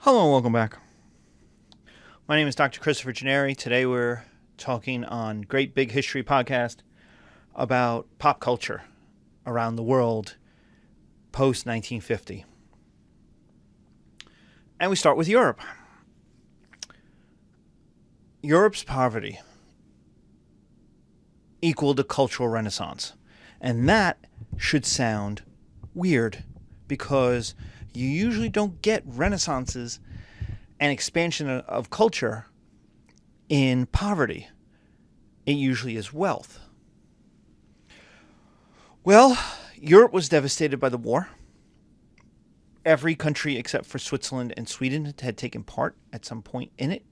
Hello and welcome back. My name is Dr. Christopher Gennari. Today we're talking on Great Big History Podcast about pop culture around the world post 1950. And we start with Europe. Europe's poverty equaled a cultural renaissance. And that should sound weird because you usually don't get renaissances and expansion of culture in poverty. It usually is wealth. Well, Europe was devastated by the war. Every country except for Switzerland and Sweden had taken part at some point in it.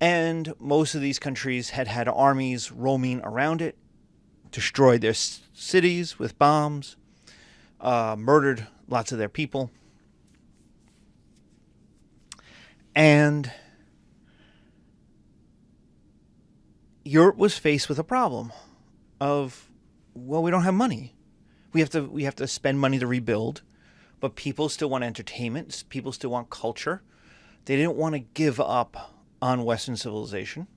And most of these countries had had armies roaming around it, destroyed their cities with bombs, murdered lots of their people. And Europe was faced with a problem of, well, we don't have money. We have to spend money to rebuild, but people still want entertainment. People still want culture. They didn't want to give up on Western civilization.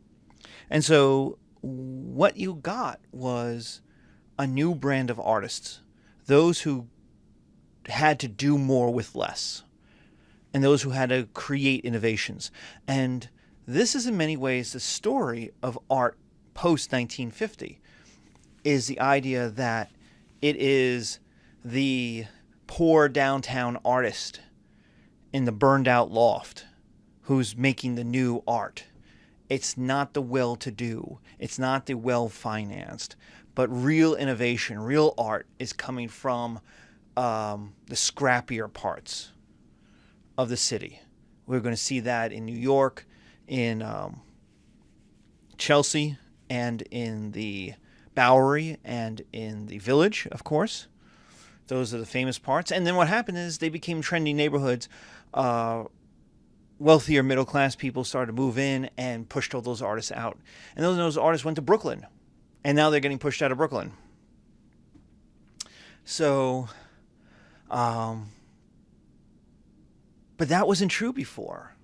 And so what you got was a new brand of artists, those who had to do more with less, and those who had to create innovations. And this is in many ways the story of art post 1950, is the idea that it is the poor downtown artist in the burned out loft who's making the new art. It's not the well-to-do. It's not the well-financed. But real innovation, real art is coming from the scrappier parts of the city. We're going to see that in New York, in Chelsea, and in the Bowery, and in the Village, of course. Those are the famous parts. And then what happened is they became trendy neighborhoods. Wealthier middle-class people started to move in and pushed all those artists out. And those artists went to Brooklyn. And now they're getting pushed out of Brooklyn. So, but that wasn't true before.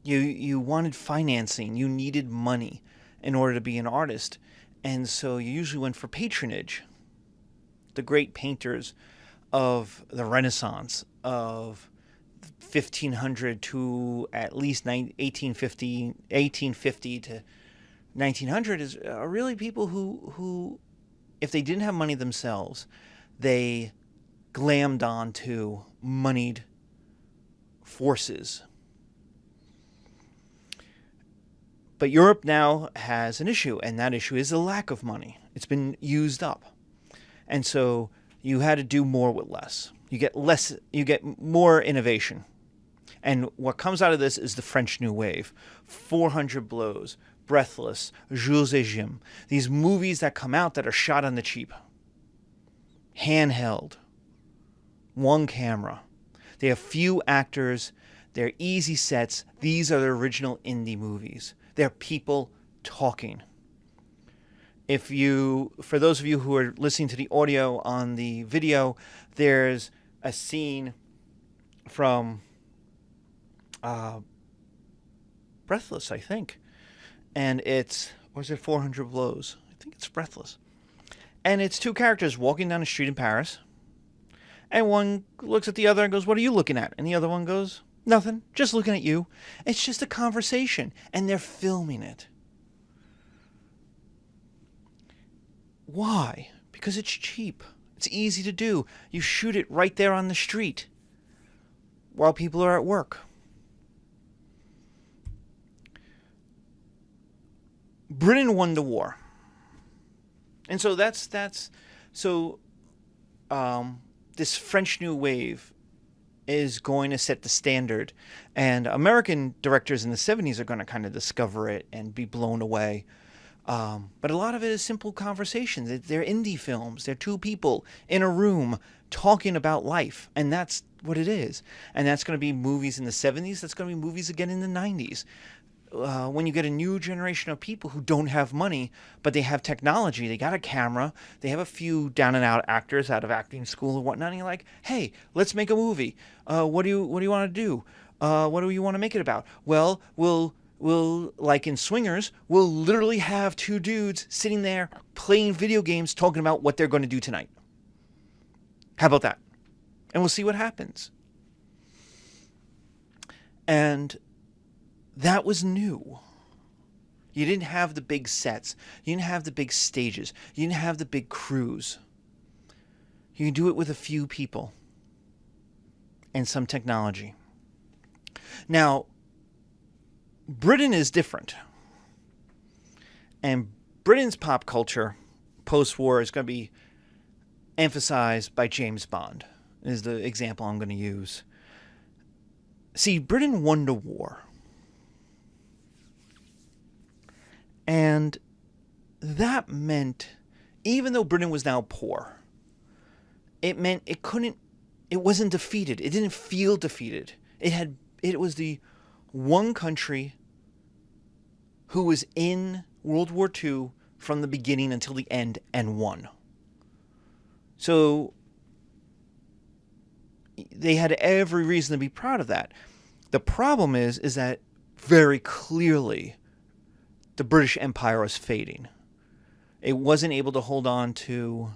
You wanted financing. You needed money in order to be an artist. And so you usually went for patronage. The great painters of the Renaissance, of 1500 to at least 1850 to 1900 are really people who, if they didn't have money themselves, they glammed onto moneyed forces. But Europe now has an issue, and that issue is the lack of money. It's been used up. And so you had to do more with less. You get more innovation. And what comes out of this is the French New Wave. 400 Blows, Breathless, Jules et Jim. These movies that come out that are shot on the cheap. Handheld. One camera. They have few actors. They're easy sets. These are the original indie movies. They're people talking. For those of you who are listening to the audio on the video, there's a scene from Breathless, I think. And or is it 400 Blows? I think it's Breathless. And it's two characters walking down a street in Paris. And one looks at the other and goes, "What are you looking at?" And the other one goes, "Nothing, just looking at you." It's just a conversation. And they're filming it. Why? Because it's cheap. It's easy to do. You shoot it right there on the street while people are at work. Britain won the war. And so this French New Wave is going to set the standard. And American directors in the 70s are going to kind of discover it and be blown away. But a lot of it is simple conversations. They're indie films. They're two people in a room talking about life. And that's what it is. And that's going to be movies in the 70s. That's going to be movies again in the 90s. when you get a new generation of people who don't have money, but they have technology, they got a camera, they have a few down and out actors out of acting school or whatnot, and you're like, hey, let's make a movie. What do you want to do? What do you want to make it about? Well, we'll like in Swingers, we'll literally have two dudes sitting there playing video games, talking about what they're going to do tonight. How about that? And we'll see what happens. And that was new. You didn't have the big sets. You didn't have the big stages. You didn't have the big crews. You can do it with a few people and some technology. Now, Britain is different. And Britain's pop culture post-war is going to be emphasized by James Bond, is the example I'm going to use. See, Britain won the war. And that meant, even though Britain was now poor, it meant it wasn't defeated. It didn't feel defeated. It was the one country who was in World War II from the beginning until the end and won. So they had every reason to be proud of that. The problem is that very clearly the British Empire was fading. It wasn't able to hold on to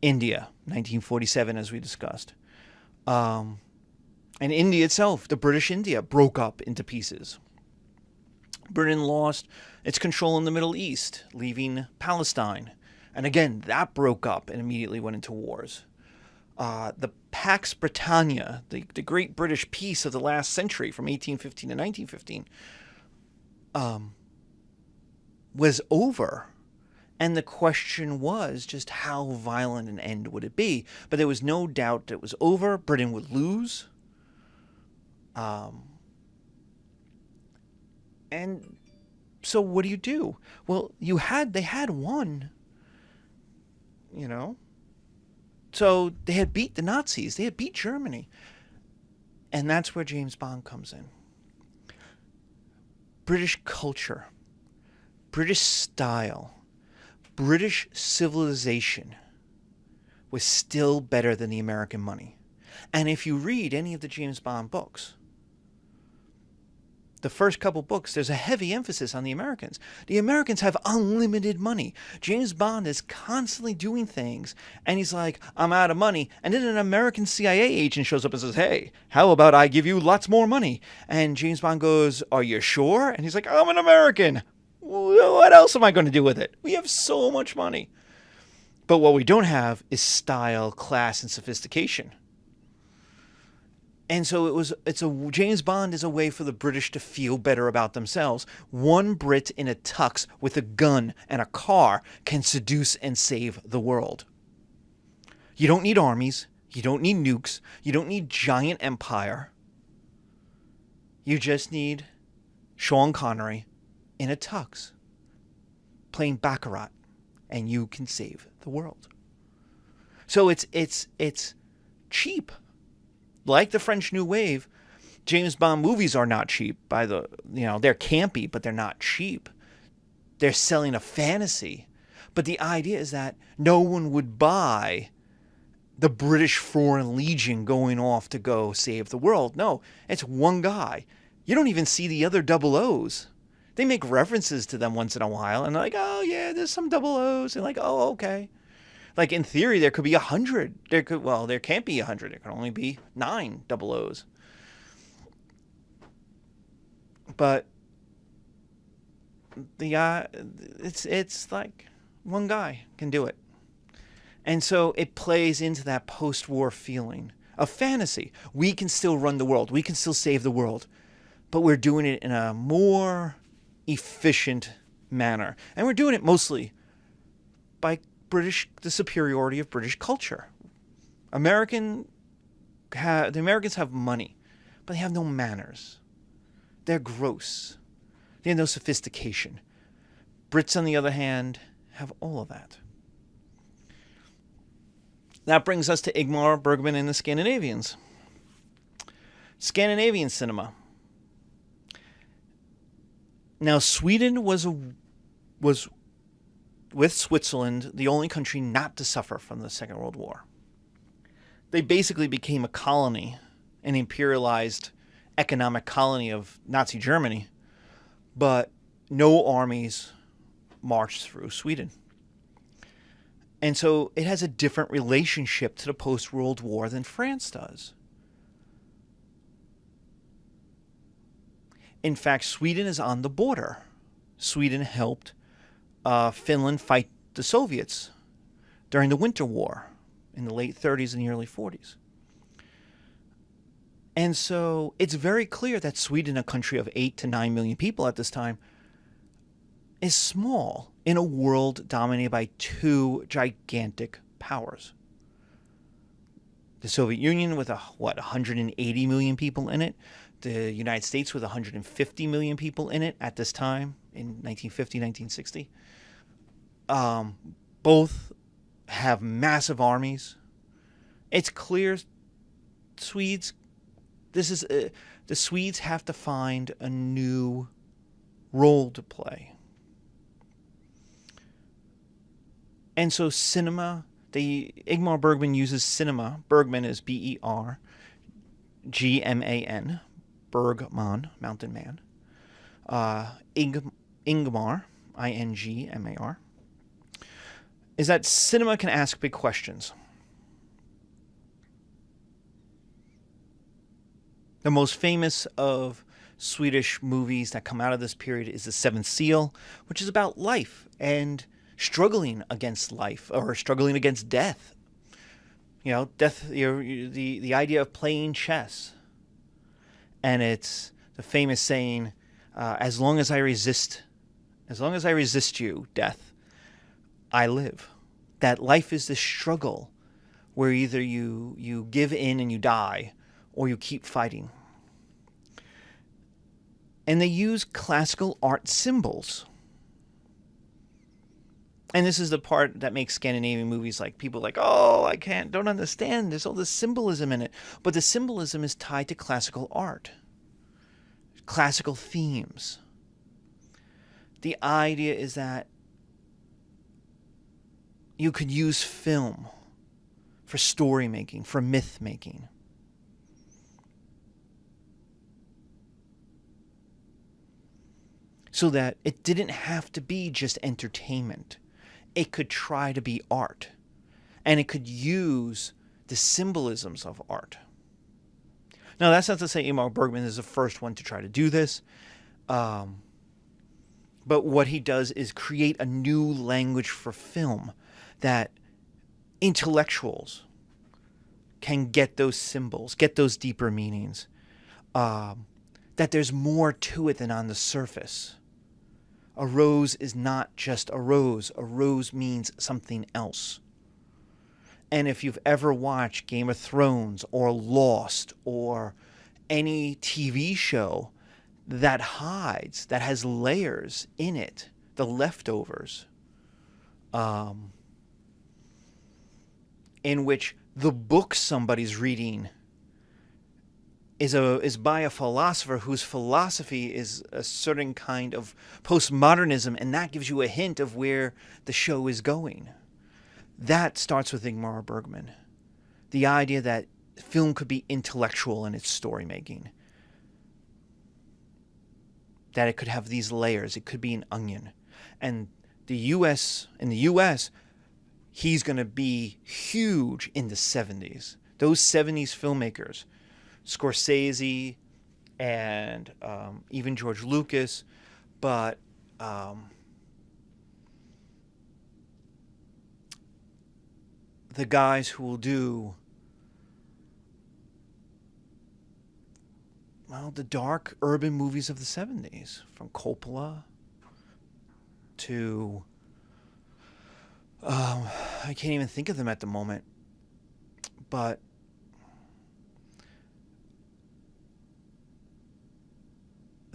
India, 1947, as we discussed. And India itself, the British India, broke up into pieces. Britain lost its control in the Middle East, leaving Palestine. And again, that broke up and immediately went into wars. The Pax Britannia, the great British peace of the last century from 1815 to 1915, was over. And the question was just how violent an end would it be? But there was no doubt that it was over. Britain would lose. And so what do? Well, they had won, So they had beat the Nazis. They had beat Germany. And that's where James Bond comes in. British culture, British style, British civilization was still better than the American money. And if you read any of the James Bond books, the first couple books, there's a heavy emphasis on the Americans. The Americans have unlimited money. James Bond is constantly doing things, and he's like, I'm out of money. And then an American CIA agent shows up and says, hey, how about I give you lots more money? And James Bond goes, are you sure? And he's like, I'm an American. What else am I going to do with it? We have so much money. But what we don't have is style, class, and sophistication. And so James Bond is a way for the British to feel better about themselves. One Brit in a tux with a gun and a car can seduce and save the world. You don't need armies. You don't need nukes. You don't need giant empire. You just need Sean Connery in a tux playing Baccarat, and you can save the world. So it's cheap. Like the French New Wave, James Bond movies are not cheap. They're campy, but they're not cheap. They're selling a fantasy. But the idea is that no one would buy the British Foreign Legion going off to go save the world. No, it's one guy. You don't even see the other double O's. They make references to them once in a while, and they're like, oh, yeah, there's some double O's. And like, oh, okay. Like, in theory, there could be 100. There can't be 100. There can only be 9 double O's. But it's like one guy can do it. And so it plays into that post-war feeling of fantasy. We can still run the world. We can still save the world. But we're doing it in a more efficient manner. And we're doing it mostly by the superiority of British culture. The Americans have money, but they have no manners. They're gross. They have no sophistication. Brits, on the other hand, have all of that. That brings us to Ingmar Bergman and the Scandinavians. Scandinavian cinema. Now, Sweden was with Switzerland the only country not to suffer from the Second World War. They basically became a colony, an imperialized economic colony of Nazi Germany, but no armies marched through Sweden. And so it has a different relationship to the post-World War than France does. In fact, Sweden is on the border. Sweden helped Finland fight the Soviets during the Winter War in the late 30s and the early 40s. And so it's very clear that Sweden, a country of 8 to 9 million people at this time, is small in a world dominated by two gigantic powers. The Soviet Union with 180 million people in it. The United States with 150 million people in it at this time in 1950, 1960. Both have massive armies. It's clear the Swedes have to find a new role to play. And so cinema, Ingmar Bergman uses cinema. Bergman is Bergman, Bergman, mountain man. Ingmar, Ingmar, is that cinema can ask big questions. The most famous of Swedish movies that come out of this period is The Seventh Seal, which is about life and struggling against life or struggling against death. Death, the idea of playing chess. And it's the famous saying, as long as I resist you, death, I live. That life is this struggle where either you give in and you die, or you keep fighting. And they use classical art symbols. And this is the part that makes Scandinavian movies like people like, oh, don't understand. There's all this symbolism in it. But the symbolism is tied to classical art, classical themes. The idea is that you could use film for story making, for myth making. So that it didn't have to be just entertainment. It could try to be art. And it could use the symbolisms of art. Now, that's not to say Ingmar Bergman is the first one to try to do this. But what he does is create a new language for film that intellectuals can get those symbols, get those deeper meanings. That there's more to it than on the surface. A rose is not just a rose. A rose means something else. And if you've ever watched Game of Thrones or Lost or any TV show that has layers in it, the leftovers, in which the book somebody's reading is by a philosopher whose philosophy is a certain kind of postmodernism, and that gives you a hint of where the show is going. That starts with Ingmar Bergman. The idea that film could be intellectual in its story making. That it could have these layers. It could be an onion. And in the US, he's going to be huge in the 70s. Those 70s filmmakers, Scorsese and even George Lucas, but the guys who will do the dark urban movies of the 70s, from Coppola to I can't even think of them at the moment, but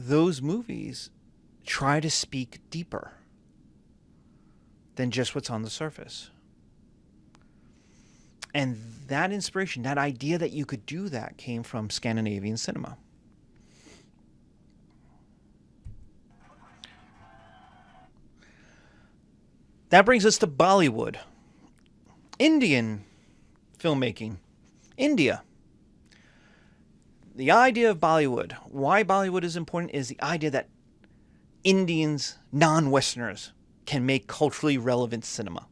those movies try to speak deeper than just what's on the surface. And that inspiration, that idea that you could do that, came from Scandinavian cinema. That brings us to Bollywood. Indian filmmaking. India. The idea of Bollywood, why Bollywood is important, is the idea that Indians, non-Westerners, can make culturally relevant cinema.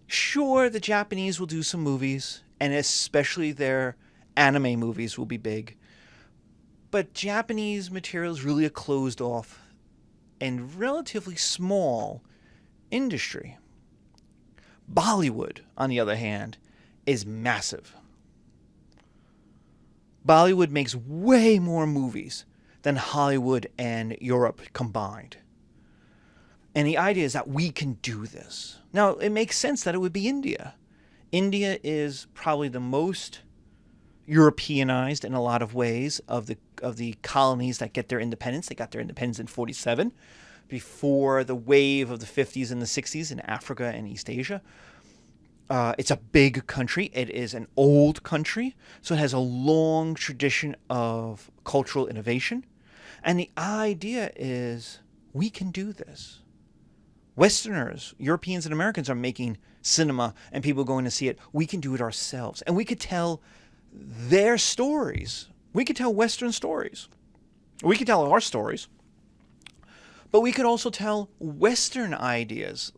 Sure, the Japanese will do some movies, and especially their anime movies will be big. But Japanese material is really a closed off and relatively small industry. Bollywood, on the other hand, is massive. Bollywood makes way more movies than Hollywood and Europe combined. And the idea is that we can do this. Now, it makes sense that it would be India. India is probably the most Europeanized in a lot of ways of the colonies that get their independence. They got their independence in 1947, before the wave of the 50s and the 60s in Africa and East Asia. It's a big country. It is an old country, so it has a long tradition of cultural innovation. And the idea is we can do this. Westerners, Europeans and Americans are making cinema and people going to see it. We can do it ourselves. And we could tell their stories. We could tell Western stories. We could tell our stories. But we could also tell Western ideas.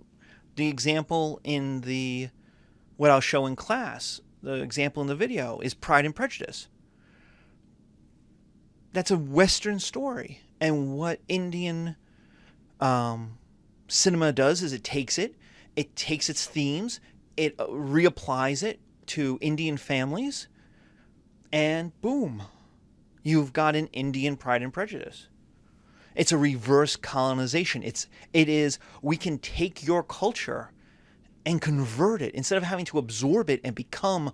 The example in what I'll show in class, the example in the video, is Pride and Prejudice. That's a Western story. And what Indian cinema does is it takes its themes, it reapplies it to Indian families, and boom, you've got an Indian Pride and Prejudice. It's a reverse colonization. We can take your culture and convert it. Instead of having to absorb it and become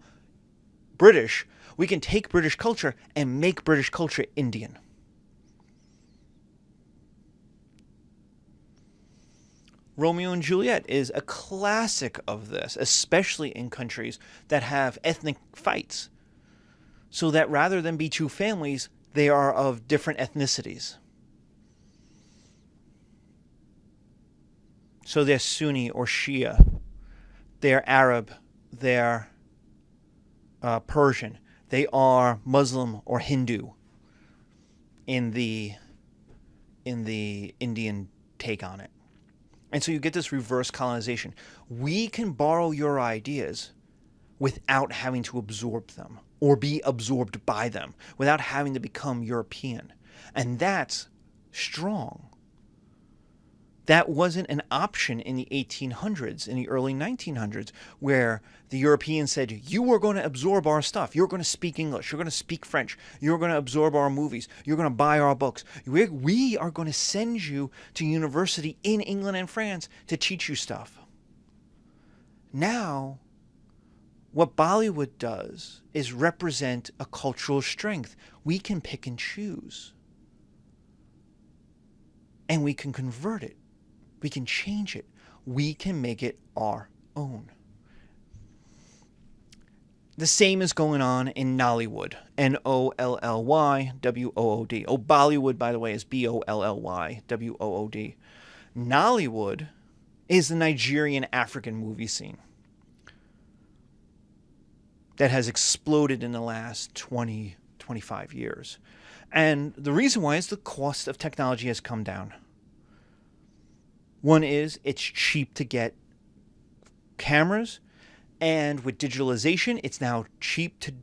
British, we can take British culture and make British culture Indian. Romeo and Juliet is a classic of this, especially in countries that have ethnic fights, so that rather than be two families, they are of different ethnicities. So they're Sunni or Shia, they're Arab, they're Persian, they are Muslim or Hindu in the Indian take on it. And so you get this reverse colonization. We can borrow your ideas without having to absorb them or be absorbed by them, without having to become European. And that's strong. That wasn't an option in the 1800s, in the early 1900s, where the Europeans said, you are going to absorb our stuff. You're going to speak English. You're going to speak French. You're going to absorb our movies. You're going to buy our books. We are going to send you to university in England and France to teach you stuff. Now, what Bollywood does is represent a cultural strength. We can pick and choose. And we can convert it. We can change it. We can make it our own. The same is going on in Nollywood. Nollywood. Oh, Bollywood, by the way, is Bollywood. Nollywood is the Nigerian African movie scene that has exploded in the last 20, 25 years. And the reason why is the cost of technology has come down. One is it's cheap to get cameras, and with digitalization, it's now cheap to,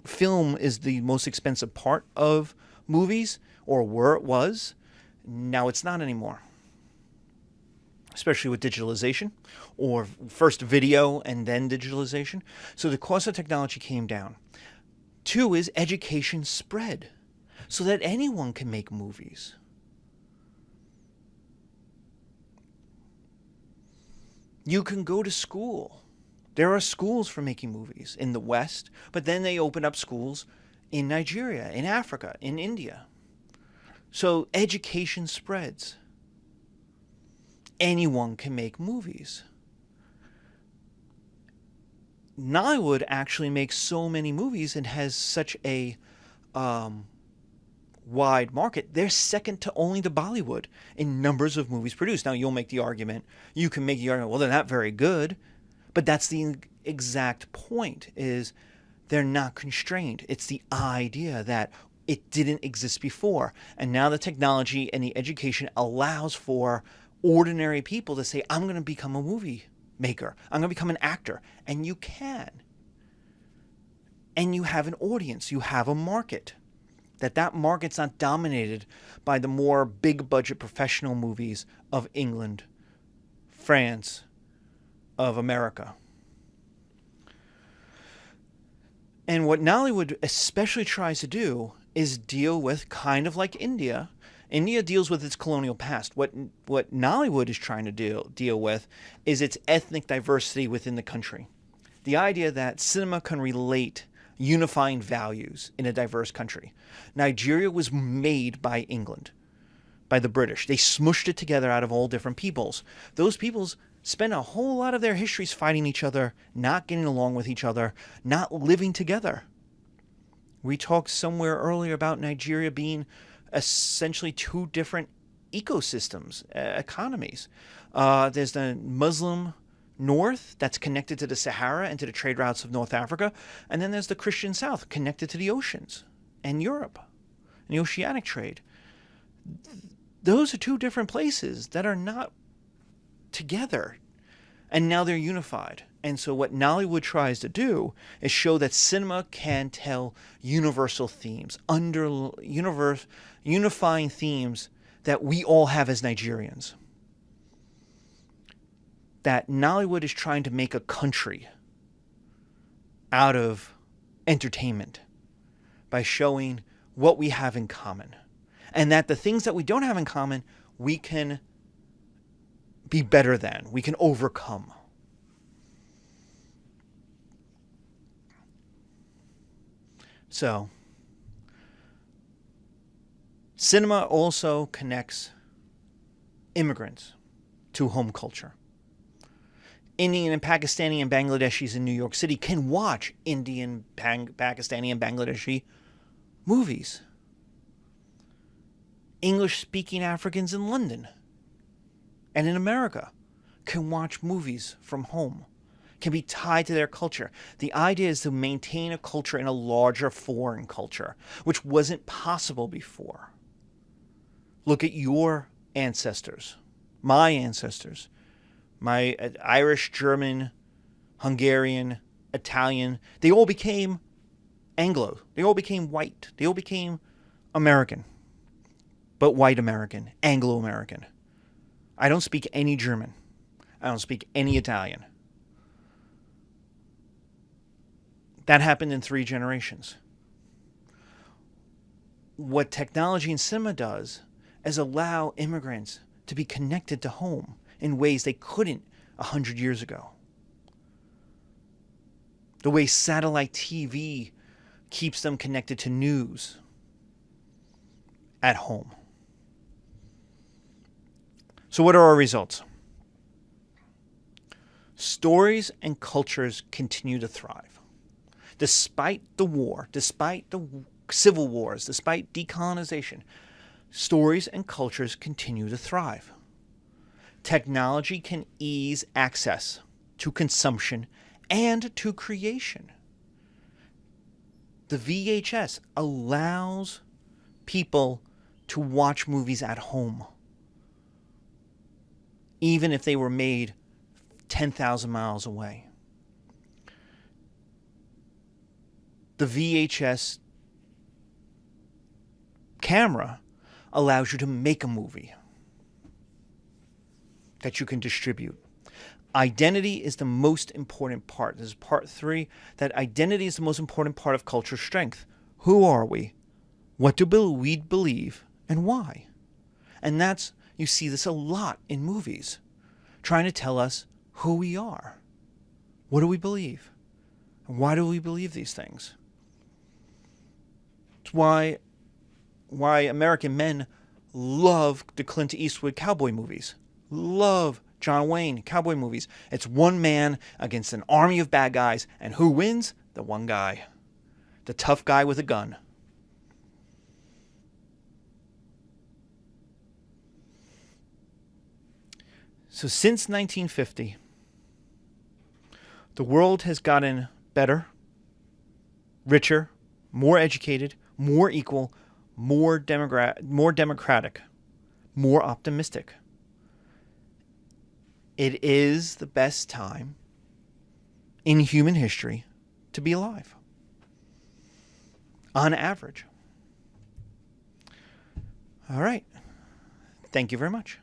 film is the most expensive part of movies, or where it was. Now it's not anymore. Especially with digitalization, or first video and then digitalization. So the cost of technology came down. Two is education spread, so that anyone can make movies. You can go to school. There are schools for making movies in the West, but then they open up schools in Nigeria, in Africa, in India. So education spreads. Anyone can make movies. Nollywood actually makes so many movies and has such a worldwide market, they're second to only to Bollywood in numbers of movies produced. Now, you can make the argument, well, they're not very good, but that's the exact point, is they're not constrained. It's the idea that it didn't exist before. And now the technology and the education allows for ordinary people to say, I'm going to become a movie maker. I'm going to become an actor. And you can. And you have an audience. You have a market. That market's not dominated by the more big budget professional movies of England, France, of America. And what Nollywood especially tries to do is deal with, kind of like India. India deals with its colonial past. What Nollywood is trying to deal with is its ethnic diversity within the country. The idea that cinema can relate unifying values in a diverse country. Nigeria was made by England, by the British. They smushed it together out of all different peoples. Those peoples spend a whole lot of their histories fighting each other, not getting along with each other, not living together. We talked somewhere earlier about Nigeria being essentially two different ecosystems, economies. There's the Muslim north that's connected to the Sahara and to the trade routes of North Africa. And then there's the Christian south connected to the oceans and Europe and the oceanic trade. Those are two different places that are not together. And now they're unified. And so what Nollywood tries to do is show that cinema can tell universal themes, unifying themes that we all have as Nigerians. That Nollywood is trying to make a country out of entertainment by showing what we have in common. And that the things that we don't have in common, we can be better than, we can overcome. So, cinema also connects immigrants to home culture. Indian and Pakistani and Bangladeshis in New York City can watch Indian, Pakistani, and Bangladeshi movies. English-speaking Africans in London and in America can watch movies from home, can be tied to their culture. The idea is to maintain a culture in a larger foreign culture, which wasn't possible before. Look at your ancestors, my ancestors. My Irish, German, Hungarian, Italian, they all became Anglo. They all became white. They all became American. But white American, Anglo-American. I don't speak any German. I don't speak any Italian. That happened in 3 generations. What technology and cinema does is allow immigrants to be connected to home in ways they couldn't 100 years ago. The way satellite TV keeps them connected to news at home. So what are our results? Stories and cultures continue to thrive. Despite the war, despite the civil wars, despite decolonization, stories and cultures continue to thrive. Technology can ease access to consumption and to creation. The VHS allows people to watch movies at home, even if they were made 10,000 miles away. The VHS camera allows you to make a movie that you can distribute. Identity is the most important part. This is part 3, that identity is the most important part of cultural strength. Who are we? What do we believe and why? And that's, you see this a lot in movies, trying to tell us who we are. What do we believe? And why do we believe these things? It's why American men love the Clint Eastwood cowboy movies. Love John Wayne cowboy movies. It's one man against an army of bad guys, and who wins? The one guy. The tough guy with a gun. So since 1950, the world has gotten better, richer, more educated, more equal, more democratic, more optimistic. It is the best time in human history to be alive, on average. All right. Thank you very much.